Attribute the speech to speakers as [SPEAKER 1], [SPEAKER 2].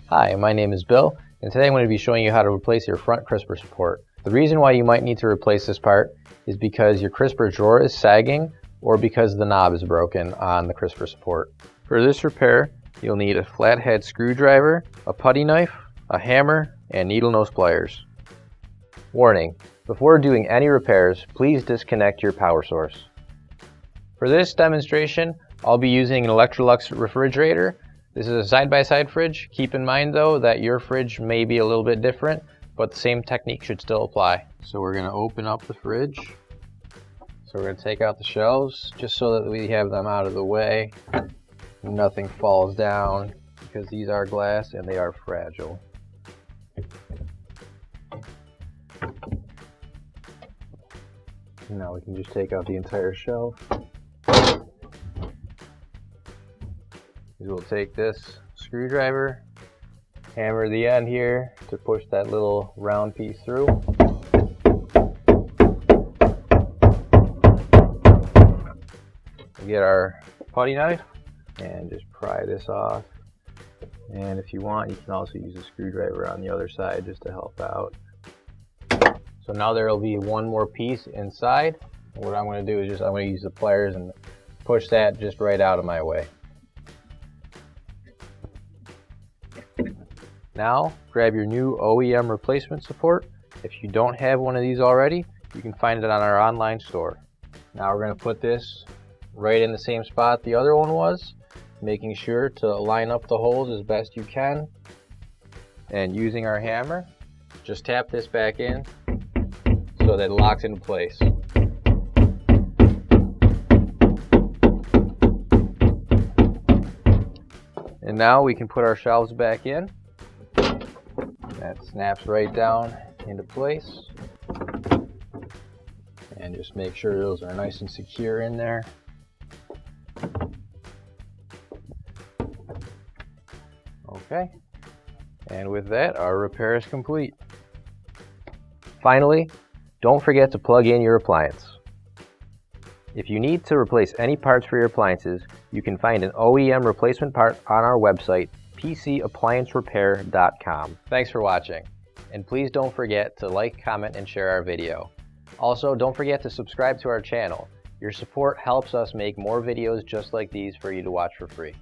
[SPEAKER 1] Hi, my name is Bill, and today I'm going to be showing you how to replace your front crisper support. The reason why you might need to replace this part is because your crisper drawer is sagging or because the knob is broken on the crisper support. For this repair, you'll need a flathead screwdriver, a putty knife, a hammer, and needle nose pliers. Warning: before doing any repairs, please disconnect your power source. For this demonstration, I'll be using an Electrolux refrigerator. This is a side-by-side fridge. Keep in mind though that your fridge may be a little bit different, but the same technique should still apply. So we're going to open up the fridge. So we're going to take out the shelves just so that we have them out of the way. Nothing falls down because these are glass and they are fragile. Now we can just take out the entire shelf. We'll take this screwdriver, hammer the end here to push that little round piece through. We get our putty knife and just pry this off. And if you want, you can also use a screwdriver on the other side just to help out. So now there will be one more piece inside. What I'm going to do is I'm going to use the pliers and push that just right out of my way. Now, grab your new OEM replacement support. If you don't have one of these already, you can find it on our online store. Now we're going to put this right in the same spot the other one was, making sure to line up the holes as best you can. And using our hammer, just tap this back in so that it locks into place. And now we can put our shelves back in. That snaps right down into place. And just make sure those are nice and secure in there. Okay. And with that, our repair is complete. Finally, don't forget to plug in your appliance. If you need to replace any parts for your appliances, you can find an OEM replacement part on our website, PCApplianceRepair.com. Thanks for watching, and please don't forget to like, comment, and share our video. Also, don't forget to subscribe to our channel. Your support helps us make more videos just like these for you to watch for free.